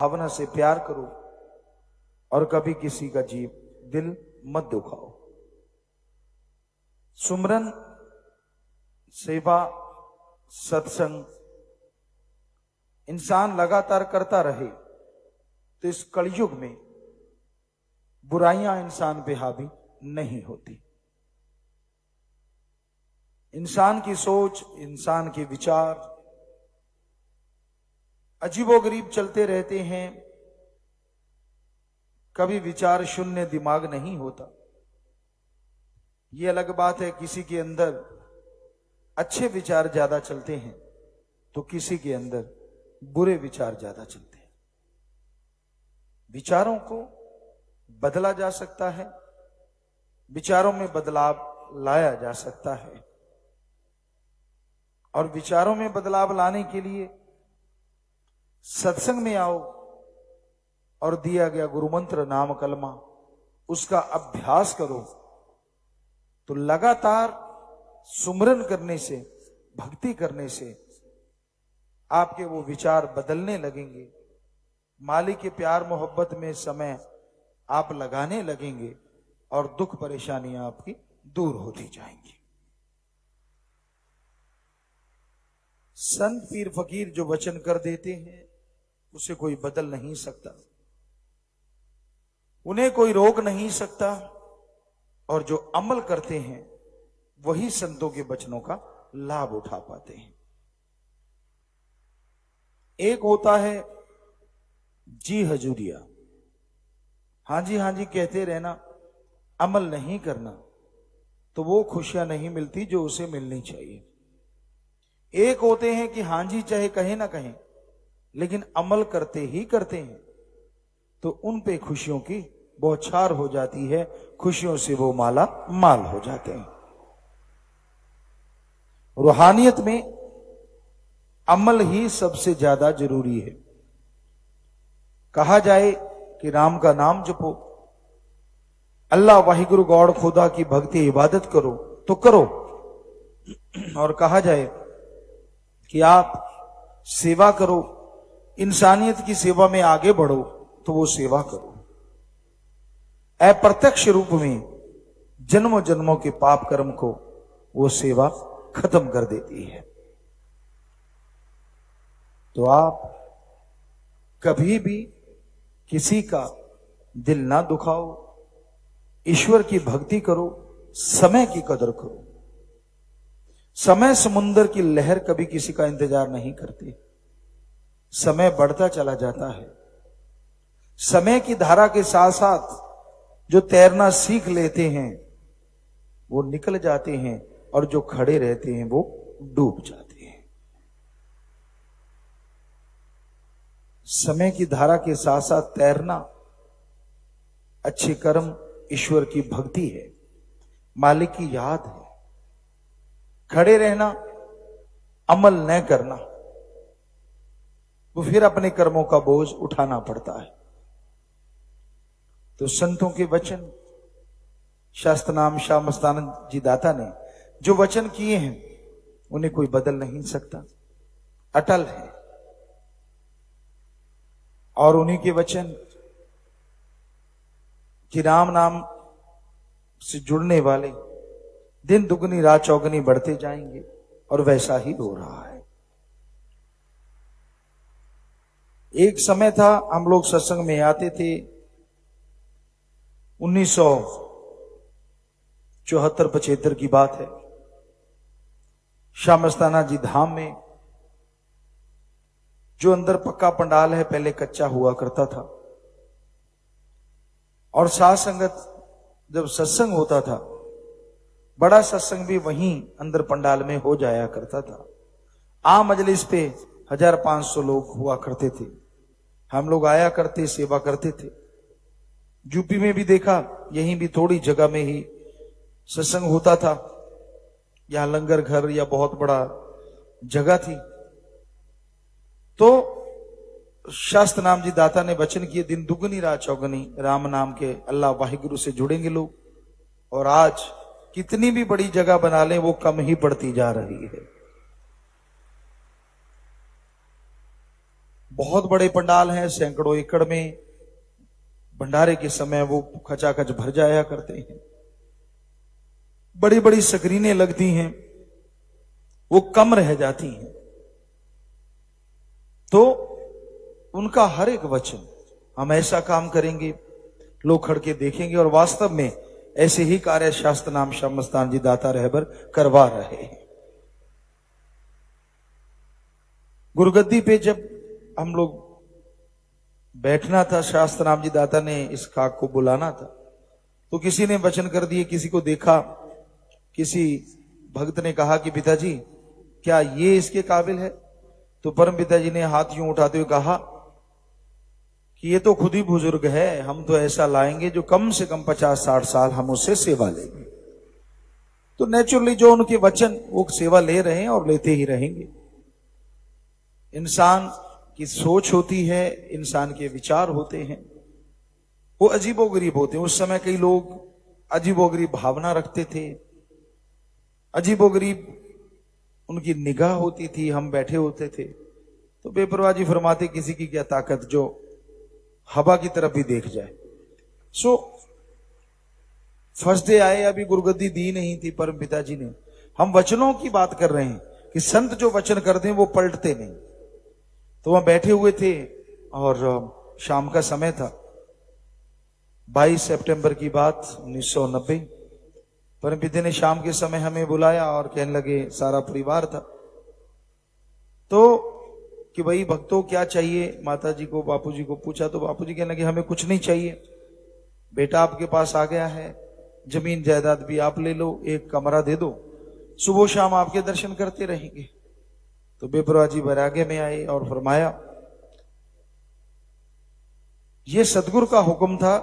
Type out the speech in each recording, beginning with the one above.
भावना से प्यार करो और कभी किसी का जीव दिल मत दुखाओ। सुमरन, सेवा, सत्संग इंसान लगातार करता रहे तो इस कलयुग में बुराइयां इंसान पे हावी नहीं होती। इंसान की सोच, इंसान के विचार अजीबोगरीब चलते रहते हैं। कभी विचार शून्य दिमाग नहीं होता। यह अलग बात है, किसी के अंदर अच्छे विचार ज्यादा चलते हैं तो किसी के अंदर बुरे विचार ज्यादा चलते हैं। विचारों को बदला जा सकता है, विचारों में बदलाव लाया जा सकता है और विचारों में बदलाव लाने के लिए सत्संग में आओ और दिया गया गुरु मंत्र नाम कलमा उसका अभ्यास करो तो लगातार सुमरन करने से, भक्ति करने से आपके वो विचार बदलने लगेंगे। मालिक के प्यार मोहब्बत में समय आप लगाने लगेंगे और दुख परेशानियां आपकी दूर होती जाएंगी। संत पीर फकीर जो वचन कर देते हैं उसे कोई बदल नहीं सकता, उन्हें कोई रोक नहीं सकता और जो अमल करते हैं वही संतों के वचनों का लाभ उठा पाते हैं। एक होता है जी हजूरिया, हाँ जी कहते रहना, अमल नहीं करना तो वो खुशियां नहीं मिलती जो उसे मिलनी चाहिए। एक होते हैं कि हाँ जी चाहे कहे ना कहें लेकिन अमल करते ही करते हैं तो उन पे खुशियों की बौछार हो जाती है, खुशियों से वो माला माल हो जाते हैं। रूहानियत में अमल ही सबसे ज्यादा जरूरी है। कहा जाए कि राम का नाम जपो, अल्लाह वाहिगुरु गॉड खुदा की भक्ति इबादत करो तो करो, और कहा जाए कि आप सेवा करो, इंसानियत की सेवा में आगे बढ़ो तो वो सेवा करो। अप्रत्यक्ष रूप में जन्मों जन्मों के पाप कर्म को वो सेवा खत्म कर देती है। तो आप कभी भी किसी का दिल ना दुखाओ, ईश्वर की भक्ति करो, समय की कदर करो। समय समुंदर की लहर कभी किसी का इंतजार नहीं करती। समय बढ़ता चला जाता है। समय की धारा के साथ साथ जो तैरना सीख लेते हैं वो निकल जाते हैं और जो खड़े रहते हैं वो डूब जाते हैं। समय की धारा के साथ साथ तैरना अच्छे कर्म, ईश्वर की भक्ति है, मालिक की याद है। खड़े रहना, अमल न करना तो फिर अपने कर्मों का बोझ उठाना पड़ता है। तो संतों के वचन, शास्त्र नाम शाह मस्तानंद जी दाता ने जो वचन किए हैं उन्हें कोई बदल नहीं सकता, अटल है। और उन्हीं के वचन कि राम नाम से जुड़ने वाले दिन दुगनी रात चौगनी बढ़ते जाएंगे और वैसा ही हो रहा है। एक समय था हम लोग सत्संग में आते थे, 1974-75 की बात है। शाह मस्ताना जी धाम में जो अंदर पक्का पंडाल है पहले कच्चा हुआ करता था और साथ संगत जब सत्संग होता था, बड़ा सत्संग भी वहीं अंदर पंडाल में हो जाया करता था। आम मजलिस पे 1500 लोग हुआ करते थे। हम लोग आया करते, सेवा करते थे। यूपी में भी देखा, यहीं भी थोड़ी जगह में ही सत्संग होता था। यहां लंगर घर या बहुत बड़ा जगह थी। तो शास्त्र नाम जी दाता ने वचन किए, दिन दुगनी रात चौगनी राम नाम के अल्लाह वाहिगुरु से जुड़ेंगे लोग। और आज कितनी भी बड़ी जगह बना लें वो कम ही पड़ती जा रही है। बहुत बड़े पंडाल हैं, सैकड़ों एकड़ में भंडारे के समय वो खचाखच भर जाया करते हैं। बड़ी बड़ी स्क्रीनें लगती हैं, वो कम रह जाती हैं। तो उनका हर एक वचन, हम ऐसा काम करेंगे, लोग खड़ के देखेंगे, और वास्तव में ऐसे ही कार्य शास्त्र नाम शाह मस्तान जी दाता रहबर करवा रहे हैं। गुरुगद्दी पे जब हम लोग बैठना था, शास्त्र नाम जी दाता ने इस खाक को बुलाना था, तो किसी ने वचन कर दिए, किसी को देखा, किसी भक्त ने कहा कि पिताजी क्या ये इसके काबिल है? तो परम पिताजी ने हाथ यूं उठाते हुए कहा कि ये तो खुद ही बुजुर्ग है, हम तो ऐसा लाएंगे जो कम से कम 50-60 साल हम उससे सेवा लेंगे। तो नेचुरली जो उनके वचन, वो सेवा ले रहे हैं और लेते ही रहेंगे। इंसान की सोच होती है, इंसान के विचार होते हैं, वो अजीबोगरीब होते हैं। उस समय कई लोग अजीबोगरीब भावना रखते थे, अजीबोगरीब उनकी निगाह होती थी। हम बैठे होते थे तो बेपरवाह जी फरमाते, किसी की क्या ताकत जो हवा की तरफ भी देख जाए। सो फर्स्ट डे आए, अभी गुरुगद्दी दी नहीं थी परम पिताजी ने। हम वचनों की बात कर रहे हैं कि संत जो वचन करते हैं वो पलटते नहीं। तो वहां बैठे हुए थे और शाम का समय था, 22 सितंबर की बात 1990। परम पिता ने शाम के समय हमें बुलाया और कहने लगे, सारा परिवार था, तो कि भाई भक्तों क्या चाहिए? माता जी को, बापू जी को पूछा तो बापू जी कहने लगे, हमें कुछ नहीं चाहिए, बेटा आपके पास आ गया है, जमीन जायदाद भी आप ले लो, एक कमरा दे दो, सुबह शाम आपके दर्शन करते रहेंगे। तो बेपरवाह जी बैरागे में आए और फरमाया, ये सतगुरु का हुक्म था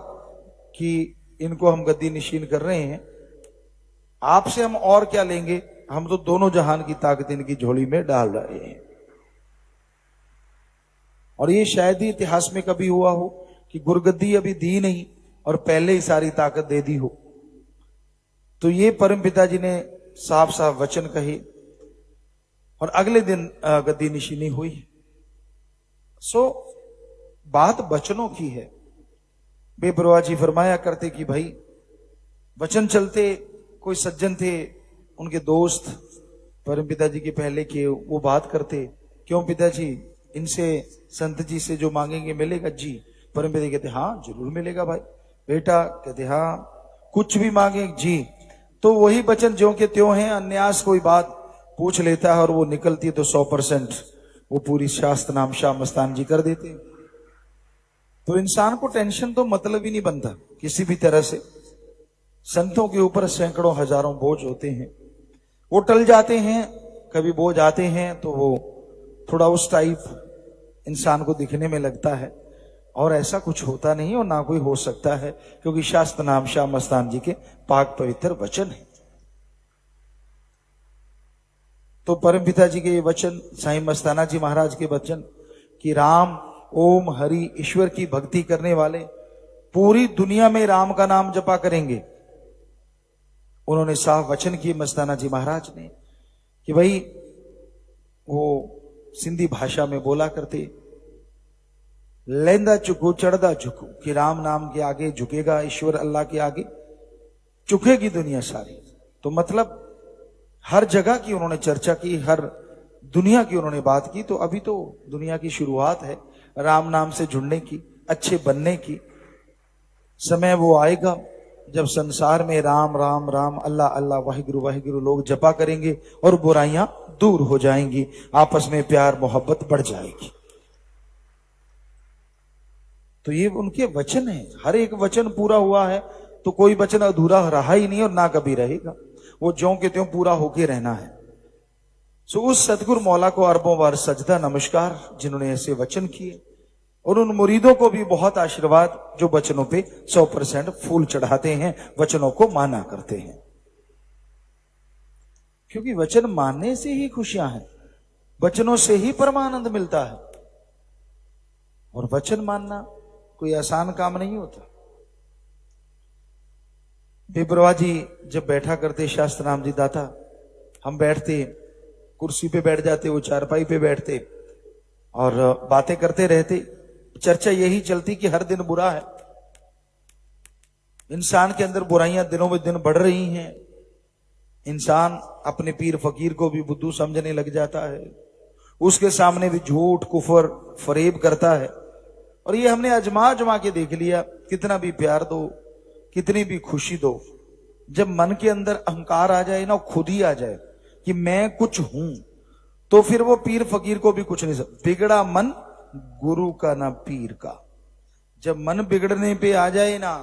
कि इनको हम गद्दी निशीन कर रहे हैं, आपसे हम और क्या लेंगे? हम तो दोनों जहान की ताकत इनकी झोली में डाल रहे हैं। और ये शायद ही इतिहास में कभी हुआ हो कि गुरुगद्दी अभी दी नहीं और पहले ही सारी ताकत दे दी हो। तो ये परम पिताजी ने साफ साफ वचन कहे और अगले दिन गद्दी निशीनी हुई। सो बात वचनों की है। बेपरवाह जी फरमाया करते कि भाई वचन चलते, कोई सज्जन थे, उनके दोस्त परम पिताजी के पहले के, वो बात करते, क्यों पिताजी इनसे संत जी से जो मांगेंगे मिलेगा? जी। परम पिताजी कहते, हाँ जरूर मिलेगा भाई। बेटा कहते, हाँ कुछ भी मांगे? जी। तो वही वचन ज्यों के त्यों हैं, अन्यास कोई बात पूछ लेता है और वो निकलती है तो 100% वो पूरी शास्त्र नाम शाह मस्तान जी कर देते। तो इंसान को टेंशन तो मतलब ही नहीं बनता किसी भी तरह से। संतों के ऊपर सैकड़ों हजारों बोझ होते हैं, वो टल जाते हैं। कभी बोझ आते हैं तो वो थोड़ा उस टाइप इंसान को दिखने में लगता है, और ऐसा कुछ होता नहीं और ना कोई हो सकता है, क्योंकि शास्त्र नाम शाह मस्तान जी के पाक पवित्र वचन है। तो परम पिताजी के ये वचन, साईं मस्ताना जी महाराज के वचन कि राम, ओम, हरि, ईश्वर की भक्ति करने वाले पूरी दुनिया में राम का नाम जपा करेंगे। उन्होंने साफ वचन किए मस्ताना जी महाराज ने कि भाई, वो सिंधी भाषा में बोला करते, लेंदा चुकू चढ़दा झुकू, कि राम नाम के आगे झुकेगा ईश्वर, अल्लाह के आगे झुकेगी दुनिया सारी। तो मतलब हर जगह की उन्होंने चर्चा की, हर दुनिया की उन्होंने बात की। तो अभी तो दुनिया की शुरुआत है राम नाम से जुड़ने की, अच्छे बनने की। समय वो आएगा जब संसार में राम राम राम, अल्लाह अल्लाह, वाहिगुरु वाहिगुरु लोग जपा करेंगे और बुराइयां दूर हो जाएंगी, आपस में प्यार मोहब्बत बढ़ जाएगी। तो ये उनके वचन है, हर एक वचन पूरा हुआ है, तो कोई वचन अधूरा रहा ही नहीं और ना कभी रहेगा, वो ज्यों के त्यों पूरा होके रहना है। सो उस सतगुरु मौला को अरबों बार सजदा नमस्कार, जिन्होंने ऐसे वचन किए, और उन मुरीदों को भी बहुत आशीर्वाद जो वचनों पे 100% फूल चढ़ाते हैं, वचनों को माना करते हैं। क्योंकि वचन मानने से ही खुशियां हैं, वचनों से ही परमानंद मिलता है, और वचन मानना कोई आसान काम नहीं होता। बेपरवाह जी जब बैठा करते शास्त्र नाम जी दाता, हम बैठते, कुर्सी पे बैठ जाते, वो चारपाई पे बैठते, और बातें करते रहते। चर्चा यही चलती कि हर दिन बुरा है, इंसान के अंदर बुराइयां दिनों में दिन बढ़ रही हैं। इंसान अपने पीर फकीर को भी बुद्धू समझने लग जाता है, उसके सामने भी झूठ कुफर फरेब करता है। और ये हमने अजमा अजमा के देख लिया, कितना भी प्यार दो, कितनी भी खुशी दो, जब मन के अंदर अहंकार आ जाए ना, खुद ही आ जाए कि मैं कुछ हूं, तो फिर वो पीर फकीर को भी कुछ नहीं सकता। बिगड़ा मन गुरु का ना पीर का। जब मन बिगड़ने पे आ जाए ना,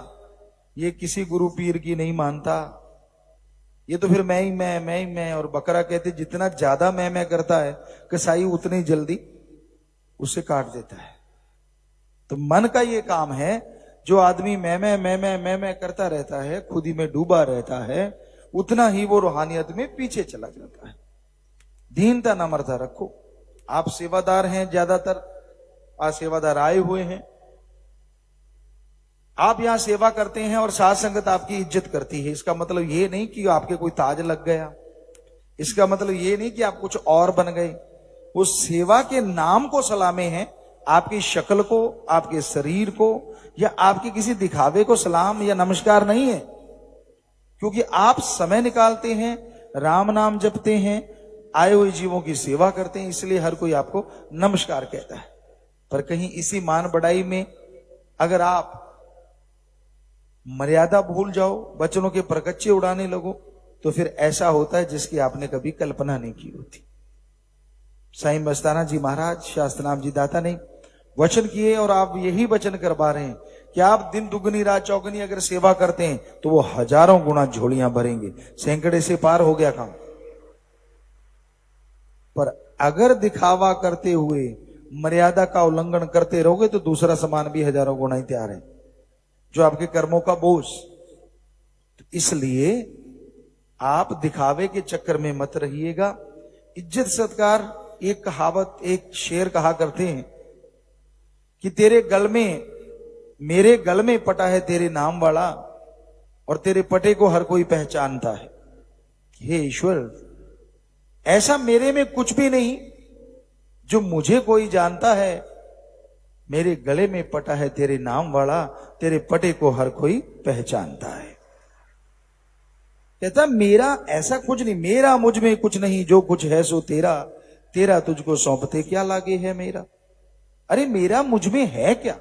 ये किसी गुरु पीर की नहीं मानता, ये तो फिर मैं ही मैं। और बकरा कहते जितना ज्यादा मैं करता है, कसाई उतनी जल्दी उसे काट देता है। तो मन का ये काम है, जो आदमी मैं करता रहता है, खुद ही में डूबा रहता है, उतना ही वो रूहानियत में पीछे चला जाता है। दीनता नम्रता रखो। आप सेवादार हैं, ज्यादातर आज सेवादार आए हुए हैं, आप यहां सेवा करते हैं और साध संगत आपकी इज्जत करती है। इसका मतलब ये नहीं कि आपके कोई ताज लग गया, इसका मतलब ये नहीं कि आप कुछ और बन गए। वो सेवा के नाम को सलामे हैं, आपकी शक्ल को, आपके शरीर को या आपके किसी दिखावे को सलाम या नमस्कार नहीं है। क्योंकि आप समय निकालते हैं, राम नाम जपते हैं, आए हुए जीवों की सेवा करते हैं, इसलिए हर कोई आपको नमस्कार कहता है। पर कहीं इसी मान बढ़ाई में अगर आप मर्यादा भूल जाओ, बचनों के परकच्चे उड़ाने लगो, तो फिर ऐसा होता है जिसकी आपने कभी कल्पना नहीं की होती। साईं मस्ताना जी महाराज, शास्त्रनाम जी दाता ने वचन किए और आप यही वचन करवा रहे हैं कि आप दिन दुगनी रात चौगनी अगर सेवा करते हैं तो वो हजारों गुना झोलियां भरेंगे। सैकड़े से पार हो गया काम। पर अगर दिखावा करते हुए मर्यादा का उल्लंघन करते रहोगे तो दूसरा सामान भी हजारों गुना ही तैयार है, जो आपके कर्मों का बोझ। तो इसलिए आप दिखावे के चक्कर में मत रहिएगा। इज्जत सत्कार, एक कहावत, एक शेर कहा करते हैं कि तेरे गल में, मेरे गल में पटा है तेरे नाम वाला, और तेरे पटे को हर कोई पहचानता है। हे ईश्वर, ऐसा मेरे में कुछ भी नहीं जो मुझे कोई जानता है। मेरे गले में पटा है तेरे नाम वाला, तेरे पटे को हर कोई पहचानता है। कहता मेरा ऐसा कुछ नहीं, मेरा मुझ में कुछ नहीं, जो कुछ है सो तेरा, तेरा तुझको सौंपते क्या लागे है मेरा। अरे मेरा मुझ में है क्या,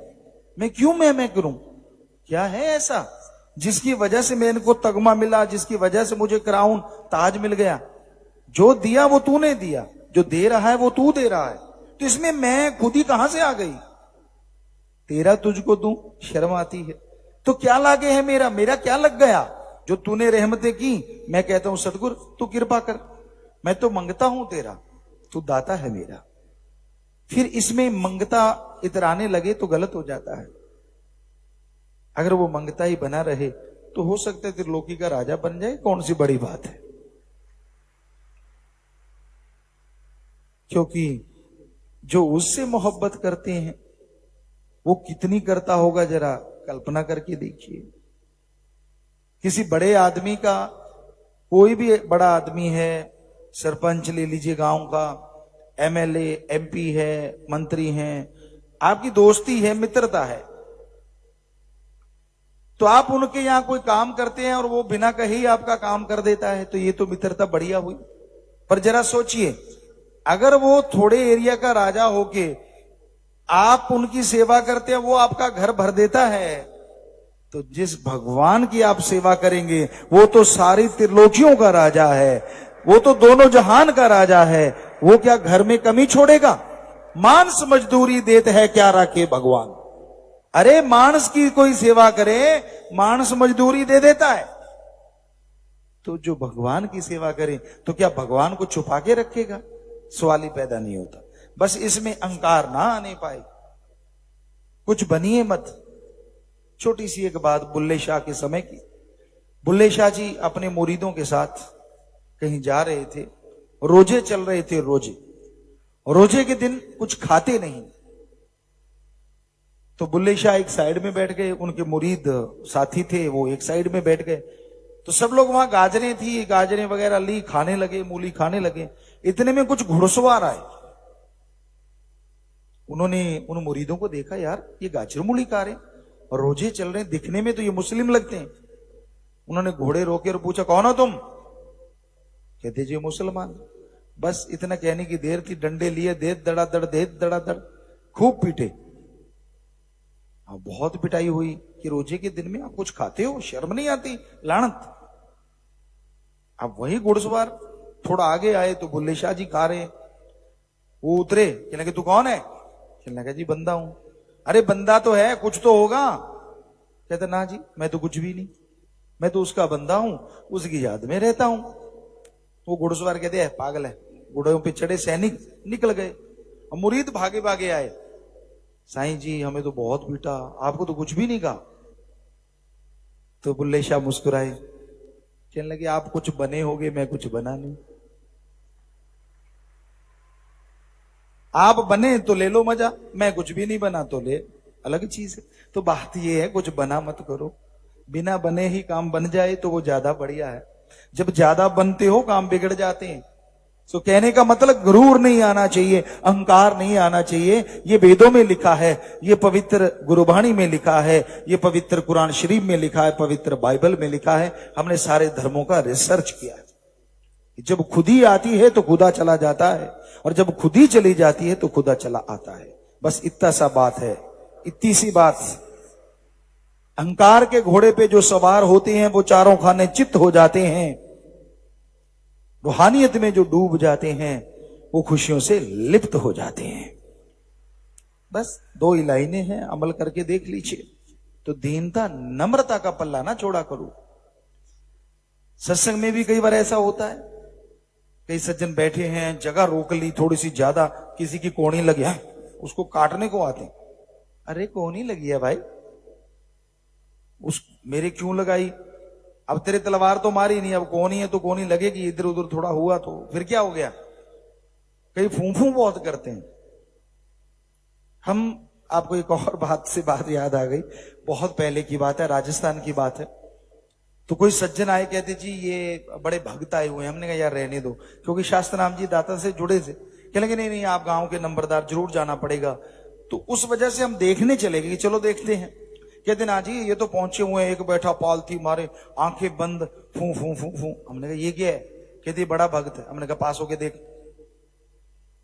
मैं क्यों मैं करूं। क्या है ऐसा जिसकी वजह से मेरे को तगमा मिला, जिसकी वजह से मुझे क्राउन ताज मिल गया। जो दिया वो तूने दिया, जो दे रहा है वो तू दे रहा है, तो इसमें मैं खुद ही कहां से आ गई। तेरा तुझको दूं, शर्म आती है। तो क्या लागे है मेरा, मेरा क्या लग गया जो तूने रहमतें की। मैं कहता हूं सतगुर तू कृपा कर, मैं तो मंगता हूं तेरा, तू दाता है मेरा। फिर इसमें मंगता इतराने लगे तो गलत हो जाता है। अगर वो मंगता ही बना रहे तो हो सकता है त्रिलोकी का राजा बन जाए, कौन सी बड़ी बात है। क्योंकि जो उससे मोहब्बत करते हैं वो कितनी करता होगा, जरा कल्पना करके देखिए। किसी बड़े आदमी का, कोई भी बड़ा आदमी है, सरपंच ले लीजिए गांव का, एमएलए एमपी है, मंत्री हैं, आपकी दोस्ती है, मित्रता है, तो आप उनके यहां कोई काम करते हैं और वो बिना कहे ही आपका काम कर देता है, तो ये तो मित्रता बढ़िया हुई। पर जरा सोचिए, अगर वो थोड़े एरिया का राजा होके आप उनकी सेवा करते हैं, वो आपका घर भर देता है, तो जिस भगवान की आप सेवा करेंगे वो तो सारी त्रिलोकियों का राजा है, वो तो दोनों जहान का राजा है, वो क्या घर में कमी छोड़ेगा। मांस मजदूरी देते है क्या रखे भगवान। अरे मांस की कोई सेवा करे, मांस मजदूरी दे देता है। तो जो भगवान की सेवा करे तो क्या भगवान को छुपा के रखेगा। सवाल ही पैदा नहीं होता। बस इसमें अहंकार ना आने पाए, कुछ बनिए मत। छोटी सी एक बात बुल्ले शाह के समय की। बुल्ले शाह जी अपने मुरीदों के साथ कहीं जा रहे थे, रोजे चल रहे थे। रोजे के दिन कुछ खाते नहीं, तो बुल्ले शाह एक साइड में बैठ गए, उनके मुरीद साथी थे वो एक साइड में बैठ गए। तो सब लोग वहां गाजरें थी, गाजरें वगैरह ली, खाने लगे, मूली खाने लगे। इतने में कुछ घुड़सवार आए। उन्होंने उन मुरीदों को देखा, यार ये गाजर मूली खा रहे और रोजे चल रहे हैं, दिखने में तो ये मुस्लिम लगते हैं। उन्होंने घोड़े रोके और पूछा, कौन हो तुम? कहते जी मुसलमान। बस इतना कहने की देर थी, डंडे लिए, देत दड़ादड़ खूब पीटे। अब बहुत पिटाई हुई कि रोजे के दिन में आप कुछ खाते हो, शर्म नहीं आती, लानत। अब वही घुड़सवार थोड़ा आगे आए तो बुल्ले शाह जी खा रहे। वो उतरे, कहने लगे तू कौन है? कहने लगा जी बंदा हूं। अरे बंदा तो है, कुछ तो होगा। कहते ना जी मैं तो कुछ भी नहीं, मैं तो उसका बंदा हूं, उसकी याद में रहता हूं। वो घुड़सवार कहते हैं पागल है। घोड़ों पे चढ़े सैनिक निकल गए और मुरीद भागे भागे आए, साईं जी हमें तो बहुत पीटा, आपको तो कुछ भी नहीं कहा। तो बुल्ले शाह मुस्कुराए, कहने लगे आप कुछ बने होगे, मैं कुछ बना नहीं। आप बने तो ले लो मजा, मैं कुछ भी नहीं बना तो ले, अलग चीज है। तो बात ये है कुछ बना मत करो, बिना बने ही काम बन जाए तो वो ज्यादा बढ़िया है। जब ज्यादा बनते हो काम बिगड़ जाते हैं। तो कहने का मतलब गुरूर नहीं आना चाहिए, अहंकार नहीं आना चाहिए। ये वेदों में लिखा है, ये पवित्र गुरुबाणी में लिखा है, ये पवित्र कुरान शरीफ में लिखा है, पवित्र बाइबल में लिखा है। हमने सारे धर्मों का रिसर्च किया है। जब खुदी आती है तो खुदा चला जाता है, और जब खुदी चली जाती है तो खुदा चला आता है। बस इतना सा बात है, इतनी सी बात। अहंकार के घोड़े पे जो सवार होते हैं वो चारों खाने चित्त हो जाते हैं। रूहानियत में जो डूब जाते हैं वो खुशियों से लिप्त हो जाते हैं। बस 2 ही लाइनें हैं, अमल करके देख लीजिए। तो दीनता नम्रता का पल्ला ना छोड़ा करो। सत्संग में भी कई बार ऐसा होता है, कई सज्जन बैठे हैं, जगह रोक ली थोड़ी सी ज्यादा, किसी की कोहनी लगी है, उसको काटने को आते हैं। अरे कोहनी लगी है भाई, उस मेरे क्यों लगाई? अब तेरे तलवार तो मारी नहीं, अब कोहनी है तो कोहनी लगेगी, इधर उधर थोड़ा हुआ तो फिर क्या हो गया? कई फूफू बहुत करते हैं। हम आपको एक और बात याद आ गई, बहुत पहले की बात है, राजस्थान की बात है। तो कोई सज्जन आए, कहते जी ये बड़े भक्त आए हुए हैं। हमने कहा यार रहने दो, क्योंकि शास्त्रनाम जी दाता से जुड़े थे। कहने लगे नहीं आप गांव के नंबरदार, जरूर जाना पड़ेगा। तो उस वजह से हम देखने चले गए, चलो देखते हैं। कहते ना जी ये तो पहुंचे हुए हैं, एक बैठा पाल थी मारे, आंखें बंद, फू फू फू फू। हमने कहा ये क्या है? कहती बड़ा भक्त है। हमने कहा पास होके देख।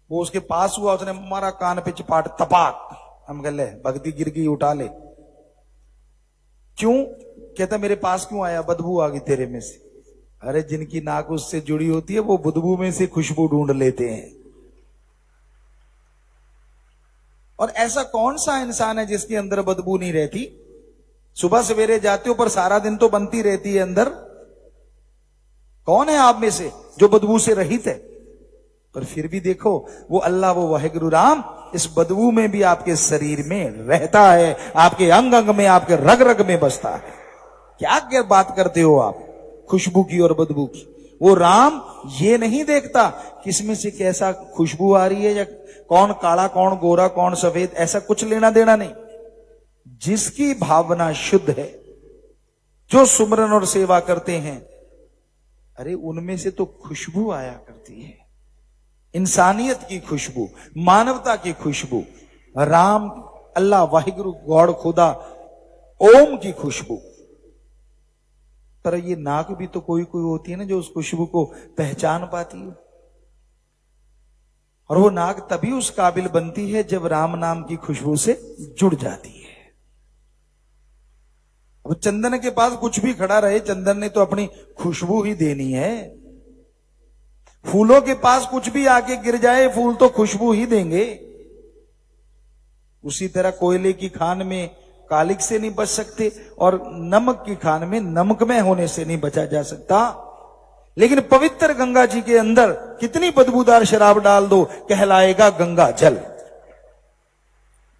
वो उसके पास हुआ, उसने मारा कान पे चपाट, तपाक। हम कह ले भक्ति गिर गई, उठा ले। क्यों? कहता मेरे पास क्यों आया? बदबू आ गई तेरे में से। अरे जिनकी नाक उससे जुड़ी होती है वो बदबू में से खुशबू ढूंढ लेते हैं। और ऐसा कौन सा इंसान है जिसके अंदर बदबू नहीं रहती? सुबह सवेरे जाते हो पर सारा दिन तो बनती रहती है अंदर। कौन है आप में से जो बदबू से रहित है? पर फिर भी देखो वो अल्लाह, वो वाहिगुरु राम इस बदबू में भी आपके शरीर में रहता है, आपके अंग अंग में, आपके रग रग में बसता है। क्या बात करते हो आप खुशबू की और बदबू की? वो राम ये नहीं देखता किसमें से कैसा खुशबू आ रही है, या कौन काला कौन गोरा कौन सफेद, ऐसा कुछ लेना देना नहीं। जिसकी भावना शुद्ध है, जो सुमरन और सेवा करते हैं, अरे उनमें से तो खुशबू आया करती है, इंसानियत की खुशबू, मानवता की खुशबू, राम अल्लाह वाहिगुरु गॉड खुदा ओम की खुशबू। पर ये नाक भी तो कोई कोई होती है ना जो उस खुशबू को पहचान पाती है। और वो नाक तभी उस काबिल बनती है जब राम नाम की खुशबू से जुड़ जाती है। अब चंदन के पास कुछ भी खड़ा रहे, चंदन ने तो अपनी खुशबू ही देनी है। फूलों के पास कुछ भी आके गिर जाए, फूल तो खुशबू ही देंगे। उसी तरह कोयले की खान में कालिक से नहीं बच सकते, और नमक की खान में नमकमय होने से नहीं बचा जा सकता। लेकिन पवित्र गंगा जी के अंदर कितनी बदबूदार शराब डाल दो, कहलाएगा गंगा जल,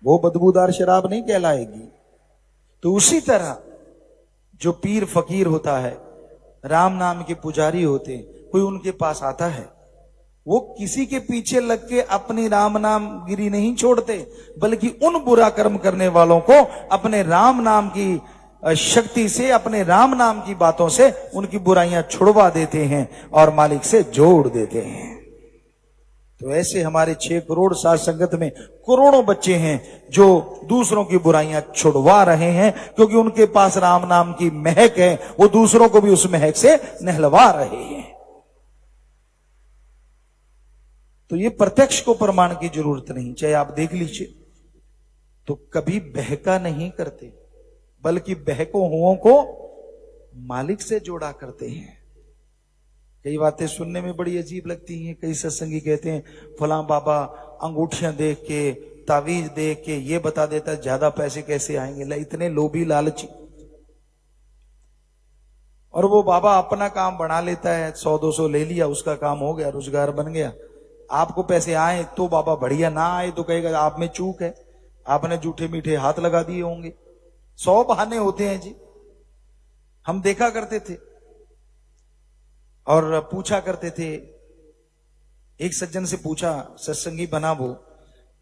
वो बदबूदार शराब नहीं कहलाएगी। तो उसी तरह जो पीर फकीर होता है, राम नाम के पुजारी होते हैं, कोई उनके पास आता है, वो किसी के पीछे लग के अपनी राम नाम गिरी नहीं छोड़ते, बल्कि उन बुरा कर्म करने वालों को अपने राम नाम की शक्ति से, अपने राम नाम की बातों से उनकी बुराइयां छुड़वा देते हैं और मालिक से जोड़ देते हैं। तो ऐसे हमारे 6 करोड़ साथ संगत में करोड़ों बच्चे हैं जो दूसरों की बुराइयां छुड़वा रहे हैं, क्योंकि उनके पास राम नाम की महक है, वो दूसरों को भी उस महक से नहलवा रहे हैं। तो ये प्रत्यक्ष को प्रमाण की जरूरत नहीं, चाहे आप देख लीजिए, तो कभी बहका नहीं करते, बल्कि बहको हुओं को मालिक से जोड़ा करते हैं। कई बातें सुनने में बड़ी अजीब लगती हैं। कई सत्संगी कहते हैं फलां बाबा अंगूठियां देख के, तावीज देख के ये बता देता है ज्यादा पैसे कैसे आएंगे। इतने लोभी लालची। और वो बाबा अपना काम बना लेता है, 100-200 ले लिया, उसका काम हो गया, रोजगार बन गया। आपको पैसे आए तो बाबा बढ़िया, ना आए तो कहेगा आप में चूक है, आपने जूठे मीठे हाथ लगा दिए होंगे। 100 बहाने होते हैं जी। हम देखा करते थे और पूछा करते थे। एक सज्जन से पूछा, सत्संगी बना वो,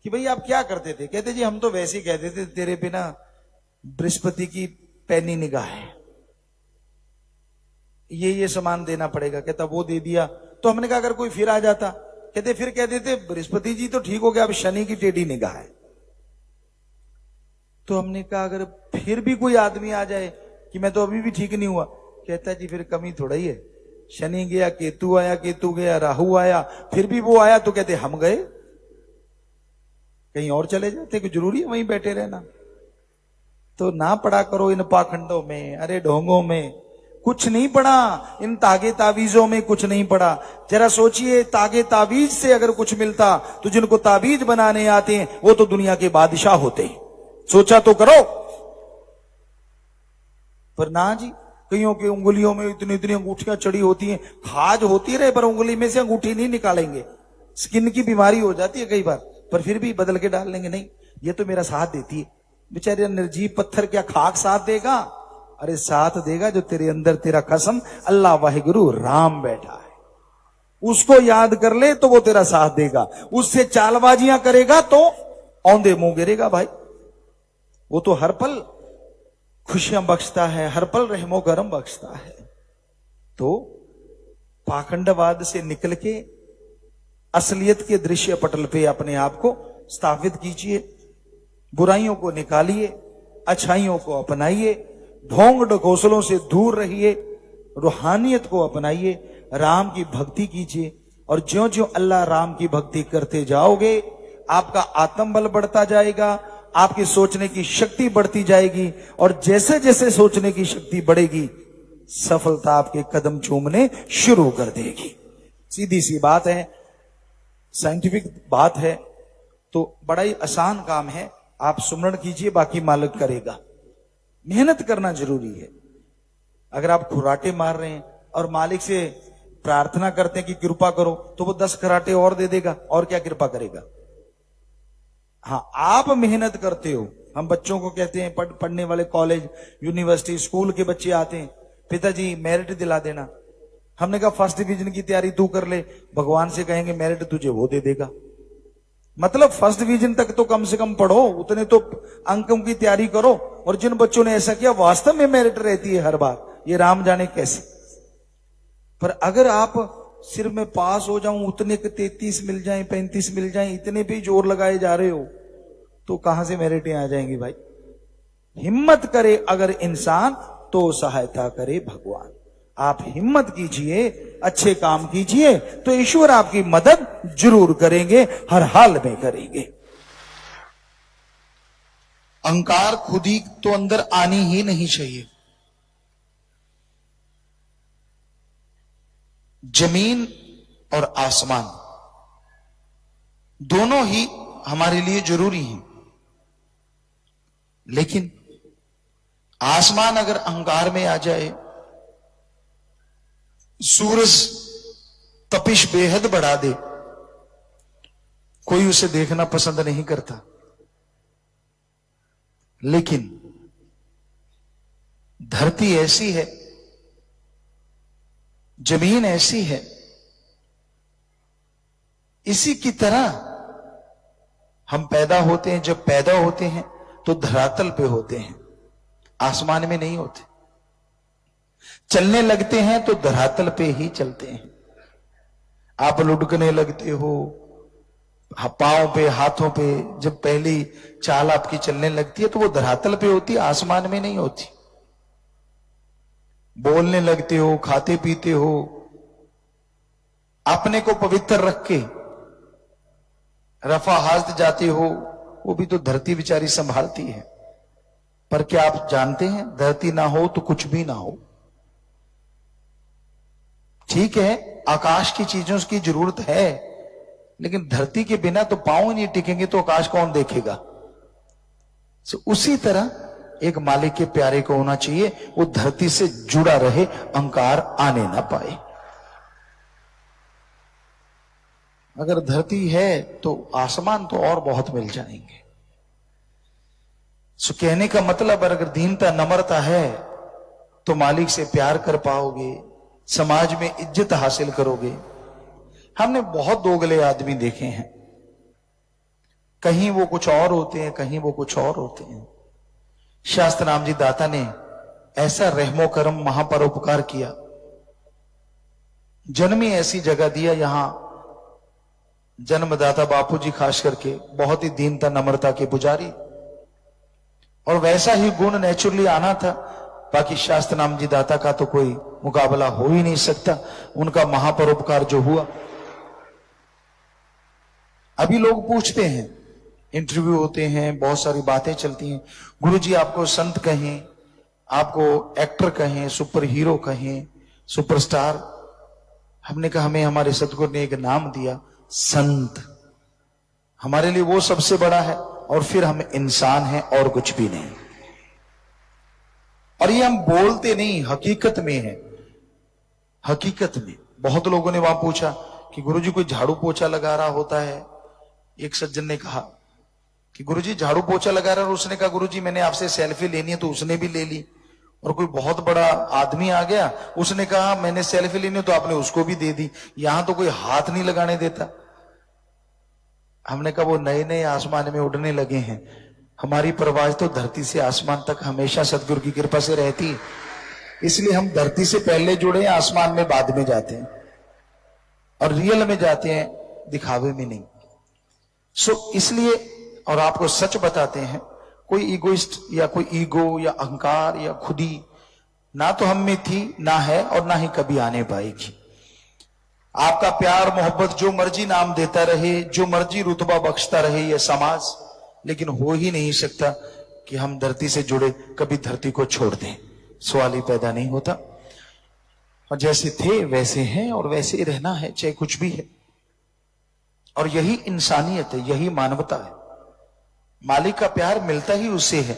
कि भाई आप क्या करते थे? कहते जी हम तो वैसे ही कहते थे तेरे पे ना बृहस्पति की पैनी निगाह है, ये सामान देना पड़ेगा। कहता वो दे दिया। तो हमने कहा अगर कोई फिर आ जाता? कहते फिर कह देते बृहस्पति जी तो ठीक हो गया, अब शनि की टेढ़ी निगाह है। तो हमने कहा अगर फिर भी कोई आदमी आ जाए कि मैं तो अभी भी ठीक नहीं हुआ, कहता जी फिर कमी थोड़ा ही है, शनि गया, केतु आया, केतु गया, राहु आया, फिर भी वो आया तो कहते हम गए, कहीं और चले जाते, कि जरूरी है वहीं बैठे रहना? तो ना पड़ा करो इन पाखंडों में, अरे ढोंगों में कुछ नहीं पड़ा, इन तागे तावीजों में कुछ नहीं पड़ा। जरा सोचिए, तागे तावीज से अगर कुछ मिलता तो जिनको तावीज बनाने आते हैं वो तो दुनिया के बादशाह होते। सोचा तो करो। पर ना जी, कईयों की उंगलियों में इतनी इतनी अंगूठियां चढ़ी होती हैं, खाज होती रहे पर उंगली में से अंगूठी नहीं निकालेंगे। स्किन की बीमारी हो जाती है कई बार, पर फिर भी बदल के डाल लेंगे, नहीं ये तो मेरा साथ देती है। बेचारे निर्जीव पत्थर क्या खाक साथ देगा? अरे साथ देगा जो तेरे अंदर तेरा कसम अल्लाह वाहिगुरु राम बैठा है, उसको याद कर ले तो वो तेरा साथ देगा। उससे चालबाजियां करेगा तो औंधे मुंह गिरेगा भाई। वो तो हर पल खुशियां बख्शता है, हर पल रहमो गरम बख्शता है। तो पाखंडवाद से निकल के असलियत के दृश्य पटल पे अपने आप को स्थापित कीजिए, बुराइयों को निकालिए, अच्छाइयों को अपनाइए, ढोंग ढकोसलों से दूर रहिए, रूहानियत को अपनाइए, राम की भक्ति कीजिए। और ज्यों ज्यों अल्लाह राम की भक्ति करते जाओगे आपका आत्मबल बढ़ता जाएगा, आपकी सोचने की शक्ति बढ़ती जाएगी, और जैसे जैसे सोचने की शक्ति बढ़ेगी सफलता आपके कदम चूमने शुरू कर देगी। सीधी सी बात है, साइंटिफिक बात है। तो बड़ा ही आसान काम है, आप सुमरण कीजिए, बाकी मालिक करेगा। मेहनत करना जरूरी है। अगर आप खुराटे मार रहे हैं और मालिक से प्रार्थना करते हैं कि कृपा करो, तो वो 10 खराटे और दे देगा, और क्या कृपा करेगा? हाँ, आप मेहनत करते हो। हम बच्चों को कहते हैं, पढ़ने वाले कॉलेज यूनिवर्सिटी स्कूल के बच्चे आते हैं, पिताजी मेरिट दिला देना। हमने कहा फर्स्ट डिवीजन की तैयारी तू कर ले, भगवान से कहेंगे मेरिट तुझे वो दे देगा। मतलब फर्स्ट डिवीजन तक तो कम से कम पढ़ो, उतने तो अंकों की तैयारी करो। और जिन बच्चों ने ऐसा किया वास्तव में मेरिट रहती है हर बार, ये राम जाने कैसे। पर अगर आप सिर्फ मैं पास हो जाऊं, उतने के 33 मिल जाएं, 35 मिल जाएं, इतने पे जोर लगाए जा रहे हो, तो कहां से मेरिटें आ जाएंगी भाई? हिम्मत करे अगर इंसान तो सहायता करे भगवान। आप हिम्मत कीजिए, अच्छे काम कीजिए, तो ईश्वर आपकी मदद जरूर करेंगे, हर हाल में करेंगे। अहंकार खुद ही तो अंदर आनी ही नहीं चाहिए। जमीन और आसमान दोनों ही हमारे लिए जरूरी हैं, लेकिन आसमान अगर अहंकार में आ जाए, सूरज तपिश बेहद बढ़ा दे, कोई उसे देखना पसंद नहीं करता। लेकिन धरती ऐसी है, जमीन ऐसी है, इसी की तरह हम पैदा होते हैं। जब पैदा होते हैं तो धरातल पे होते हैं, आसमान में नहीं होते। चलने लगते हैं तो धरातल पे ही चलते हैं। आप लुढ़कने लगते हो, पांव पे, हाथों पे जब पहली चाल आपकी चलने लगती है तो वो धरातल पे होती है, आसमान में नहीं होती। बोलने लगते हो, खाते पीते हो, अपने को पवित्र रख के रफा हाजत जाते हो, वो भी तो धरती बेचारी संभालती है। पर क्या आप जानते हैं, धरती ना हो तो कुछ भी ना हो। ठीक है, आकाश की चीजों की जरूरत है, लेकिन धरती के बिना तो पांव ही नहीं टिकेंगे तो आकाश कौन देखेगा। उसी तरह एक मालिक के प्यारे को होना चाहिए, वो धरती से जुड़ा रहे, अहंकार आने ना पाए। अगर धरती है तो आसमान तो और बहुत मिल जाएंगे। सो कहने का मतलब, अगर दीनता नम्रता है तो मालिक से प्यार कर पाओगे, समाज में इज्जत हासिल करोगे। हमने बहुत दोगले आदमी देखे हैं, कहीं वो कुछ और होते हैं, कहीं वो कुछ और होते हैं। शास्त्र नाम जी दाता ने ऐसा रहमो करम महापरोपकार किया, जन्मी ऐसी जगह दिया, यहां जन्मदाता बापूजी खास करके बहुत ही दीनता नम्रता के पुजारी, और वैसा ही गुण नेचुरली आना था। बाकी शास्त्र नाम जी दाता का तो कोई मुकाबला हो ही नहीं सकता, उनका महापरोपकार जो हुआ। अभी लोग पूछते हैं, इंटरव्यू होते हैं, बहुत सारी बातें चलती हैं, गुरुजी आपको संत कहें, आपको एक्टर कहें, सुपर हीरो कहें, सुपरस्टार। हमने कहा हमें हमारे सतगुरु ने एक नाम दिया, संत। हमारे लिए वो सबसे बड़ा है, और फिर हम इंसान हैं और कुछ भी नहीं। और ये हम बोलते नहीं, हकीकत में है। हकीकत में बहुत लोगों ने वहां पूछा कि गुरुजी कोई झाड़ू पोछा लगा रहा होता है। एक सज्जन ने कहा कि गुरुजी झाड़ू पोछा लगा रहा है, और उसने कहा गुरुजी मैंने आपसे सेल्फी लेनी है, तो उसने भी ले ली। और कोई बहुत बड़ा आदमी आ गया, उसने कहा मैंने सेल्फी लेनी है, तो आपने उसको भी दे दी। यहां तो कोई हाथ नहीं लगाने देता। हमने कहा वो नए नए आसमान में उड़ने लगे हैं, हमारी परवाज तो धरती से आसमान तक हमेशा सदगुरु की कृपा से रहती है। इसलिए हम धरती से पहले जुड़े, आसमान में बाद में जाते हैं, और रियल में जाते हैं, दिखावे में नहीं। इसलिए, और आपको सच बताते हैं, कोई ईगोइस्ट या कोई ईगो या अहंकार या खुदी ना तो हम में थी, ना है, और ना ही कभी आने पाएगी। आपका प्यार मोहब्बत जो मर्जी नाम देता रहे, जो मर्जी रुतबा बख्शता रहे यह समाज, लेकिन हो ही नहीं सकता कि हम धरती से जुड़े कभी धरती को छोड़ दें। सवाल ही पैदा नहीं होता। और जैसे थे वैसे हैं, और वैसे ही रहना है, चाहे कुछ भी है। और यही इंसानियत है, यही मानवता है। मालिक का प्यार मिलता ही उससे है,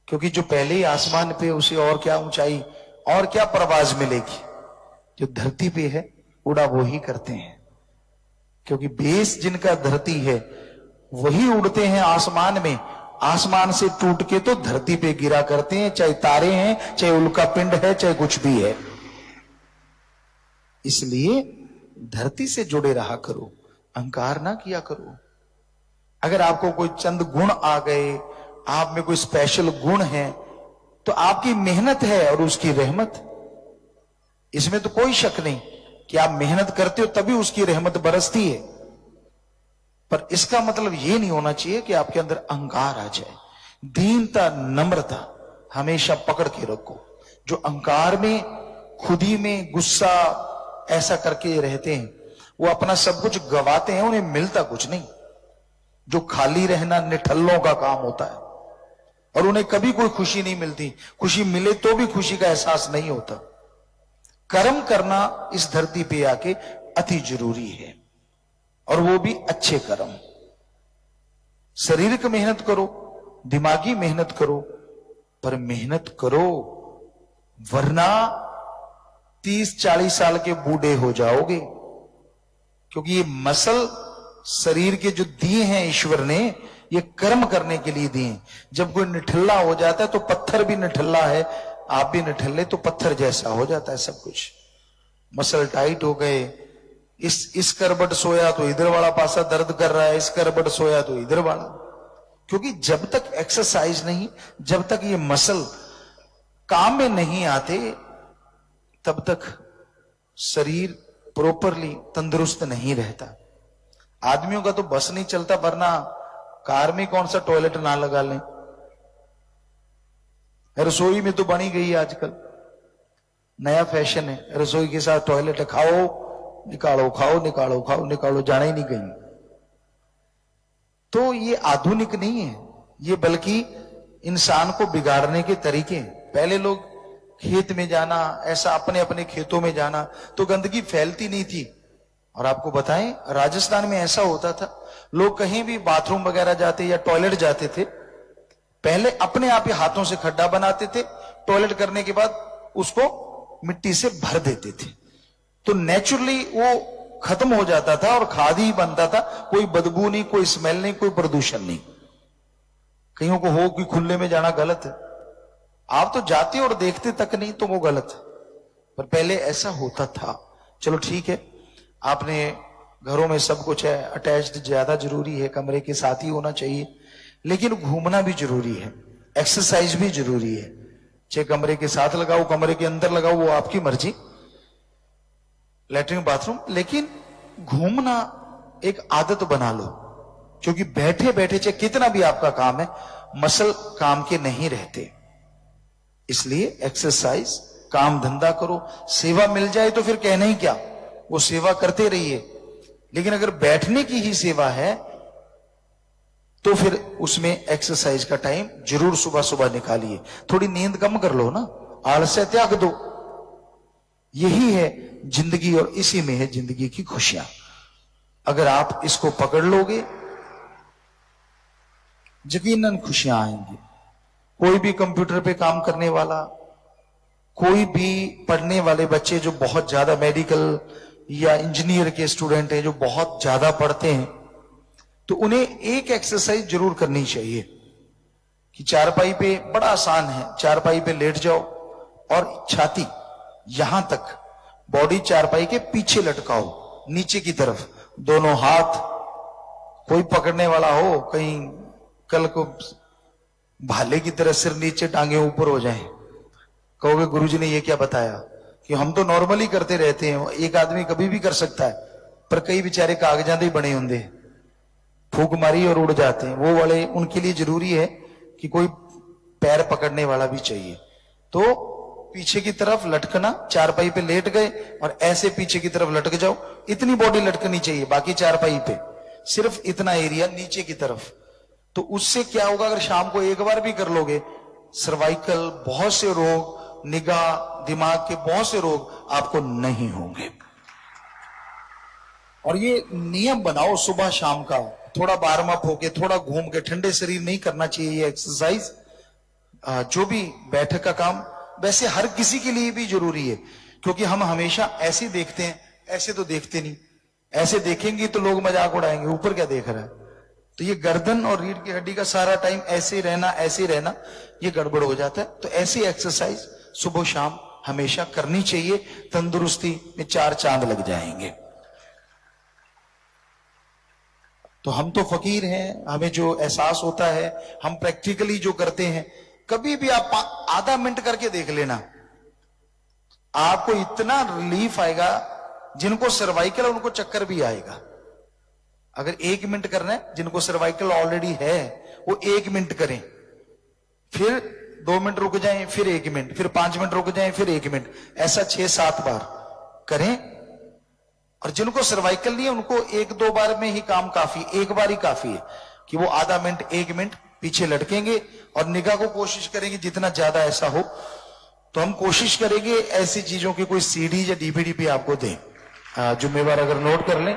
क्योंकि जो पहले ही आसमान पे, उसे और क्या ऊंचाई और क्या परवाज मिलेगी। जो धरती पे है उड़ा वो ही करते हैं, क्योंकि बेस जिनका धरती है वही उड़ते हैं आसमान में। आसमान से टूट के तो धरती पे गिरा करते हैं, चाहे तारे हैं, चाहे उल्का पिंड है, चाहे कुछ भी है। इसलिए धरती से जुड़े रहा करो, अहंकार ना किया करो। अगर आपको कोई चंद गुण आ गए, आप में कोई स्पेशल गुण है, तो आपकी मेहनत है और उसकी रहमत, इसमें तो कोई शक नहीं कि आप मेहनत करते हो तभी उसकी रहमत बरसती है। पर इसका मतलब यह नहीं होना चाहिए कि आपके अंदर अहंकार आ जाए। दीनता नम्रता हमेशा पकड़ के रखो। जो अहंकार में, खुदी में, गुस्सा ऐसा करके रहते हैं, वो अपना सब कुछ गवाते हैं, उन्हें मिलता कुछ नहीं। जो खाली रहना निठल्लों का काम होता है, और उन्हें कभी कोई खुशी नहीं मिलती। खुशी मिले तो भी खुशी का एहसास नहीं होता। कर्म करना इस धरती पे आके अति जरूरी है, और वो भी अच्छे कर्म। शारीरिक मेहनत करो, दिमागी मेहनत करो, पर मेहनत करो, वरना 30-40 साल के बूढ़े हो जाओगे। क्योंकि ये मसल शरीर के जो दिए हैं ईश्वर ने, ये कर्म करने के लिए दिए। जब कोई निठल्ला हो जाता है तो पत्थर भी निठल्ला है, आप भी निठल्ले तो पत्थर जैसा हो जाता है सब कुछ। मसल टाइट हो गए, इस करबट सोया तो इधर वाला पासा दर्द कर रहा है, इस करबट सोया तो इधर वाला। क्योंकि जब तक एक्सरसाइज नहीं, जब तक ये मसल काम में नहीं आते, तब तक शरीर प्रॉपरली तंदुरुस्त नहीं रहता। आदमियों का तो बस नहीं चलता, वरना कार में कौन सा टॉयलेट ना लगा लें। रसोई में तो बनी गई है आजकल, नया फैशन है, रसोई के साथ टॉयलेट है, खाओ निकालो, खाओ निकालो, खाओ निकालो, जाना ही नहीं कहीं। तो ये आधुनिक नहीं है, ये बल्कि इंसान को बिगाड़ने के तरीके हैं। पहले लोग खेत में जाना, ऐसा अपने अपने खेतों में जाना, तो गंदगी फैलती नहीं थी। और आपको बताएं, राजस्थान में ऐसा होता था, लोग कहीं भी बाथरूम वगैरह जाते या टॉयलेट जाते थे, पहले अपने आप ही हाथों से खड्डा बनाते थे, टॉयलेट करने के बाद उसको मिट्टी से भर देते थे, तो नेचुरली वो खत्म हो जाता था और खाद ही बनता था। कोई बदबू नहीं, कोई स्मेल नहीं, कोई प्रदूषण नहीं। कईयों को हो कि खुले में जाना गलत है, आप तो जाते और देखते तक नहीं, तो वो गलत है, पर पहले ऐसा होता था। चलो ठीक है, आपने घरों में सब कुछ है, अटैच्ड ज्यादा जरूरी है, कमरे के साथ ही होना चाहिए, लेकिन घूमना भी जरूरी है, एक्सरसाइज भी जरूरी है। चाहे कमरे के साथ लगाओ, कमरे के अंदर लगाओ, वो आपकी मर्जी, लेटरिन बाथरूम, लेकिन घूमना एक आदत बना लो, क्योंकि बैठे बैठे चाहे कितना भी आपका काम है, मसल काम के नहीं रहते। इसलिए एक्सरसाइज, काम धंधा करो, सेवा मिल जाए तो फिर कहना ही क्या, वो सेवा करते रहिए। लेकिन अगर बैठने की ही सेवा है तो फिर उसमें एक्सरसाइज का टाइम जरूर सुबह सुबह निकालिए। थोड़ी नींद कम कर लो ना, आलस्य त्याग दो। यही है जिंदगी और इसी में है जिंदगी की खुशियां। अगर आप इसको पकड़ लोगे, यकीनन खुशियां आएंगी। कोई भी कंप्यूटर पे काम करने वाला, कोई भी पढ़ने वाले बच्चे जो बहुत ज्यादा मेडिकल या इंजीनियर के स्टूडेंट हैं, जो बहुत ज्यादा पढ़ते हैं, तो उन्हें एक एक्सरसाइज जरूर करनी चाहिए कि चारपाई पे, बड़ा आसान है, चारपाई पे लेट जाओ और छाती यहां तक, बॉडी चारपाई के पीछे लटकाओ, नीचे की तरफ, दोनों हाथ, कोई पकड़ने वाला हो, कहीं कल को भाले की तरह सिर नीचे टांगे ऊपर हो जाए, कहोगे गुरुजी ने ये क्या बताया, कि हम तो नॉर्मली करते रहते हैं, एक आदमी कभी भी कर सकता है, पर कई बेचारे कागजां दे बने होंगे, फूक मारी और उड़ जाते हैं, वो वाले, उनके लिए जरूरी है कि कोई पैर पकड़ने वाला भी चाहिए। तो पीछे की तरफ लटकना, चारपाई पे लेट गए और ऐसे पीछे की तरफ लटक जाओ, इतनी बॉडी लटकनी चाहिए, बाकी चारपाई पे सिर्फ इतना एरिया नीचे की तरफ। तो उससे क्या होगा, अगर शाम को एक बार भी कर लोगे, सर्वाइकल, बहुत से रोग, निगाह, दिमाग के बहुत से रोग आपको नहीं होंगे। और ये नियम बनाओ सुबह शाम का, थोड़ा वार्म अप होके, थोड़ा घूम के, ठंडे शरीर नहीं करना चाहिए ये एक्सरसाइज। जो भी बैठक का काम, वैसे हर किसी के लिए भी जरूरी है, क्योंकि हम हमेशा ऐसे देखते हैं, ऐसे तो देखते नहीं, ऐसे देखेंगे तो लोग मजाक उड़ाएंगे, ऊपर क्या देख रहा है। तो ये गर्दन और रीढ़ की हड्डी का सारा टाइम ऐसे रहना, ऐसे रहना, ये गड़बड़ हो जाता है। तो ऐसी एक्सरसाइज सुबह शाम हमेशा करनी चाहिए, तंदुरुस्ती में 4 चांद लग जाएंगे। तो हम तो फकीर हैं, हमें जो एहसास होता है, हम प्रैक्टिकली जो करते हैं, कभी भी आप आधा मिनट करके देख लेना, आपको इतना रिलीफ आएगा। जिनको सर्वाइकल उनको चक्कर भी आएगा। अगर 1 मिनट करना है, जिनको सर्वाइकल ऑलरेडी है वो 1 मिनट करें, फिर 2 मिनट रुक जाएं, फिर 1 मिनट, फिर 5 मिनट रुक जाएं, फिर 1 मिनट, ऐसा 6-7 बार करें। और जिनको सर्वाइकल नहीं है उनको 1-2 बार में ही काम काफी, एक बार ही काफी है कि वो आधा मिनट 1 मिनट पीछे लटकेंगे और निगाह को कोशिश करेंगे जितना ज्यादा ऐसा हो। तो हम कोशिश करेंगे ऐसी चीजों की कोई सीडी या डीवीडी पे आपको दें, जुम्मेवार अगर नोट कर लें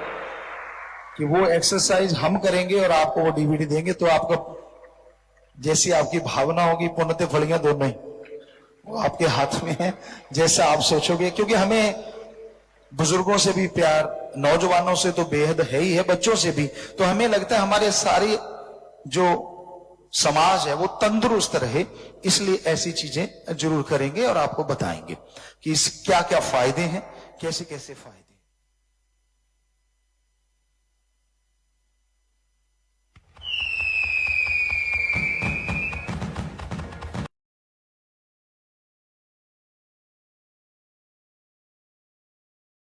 कि वो एक्सरसाइज हम करेंगे और आपको वो डीवीडी देंगे, तो आपका जैसी आपकी भावना होगी, पुण्य फलियां दोनों ही वो आपके हाथ में है, जैसा आप सोचोगे। क्योंकि हमें बुजुर्गों से भी प्यार, नौजवानों से तो बेहद है ही है, बच्चों से भी। तो हमें लगता है हमारे सारे जो समाज है वो तंदुरुस्त रहे, इसलिए ऐसी चीजें जरूर करेंगे और आपको बताएंगे कि इस क्या क्या फायदे हैं, कैसे कैसे फायदे।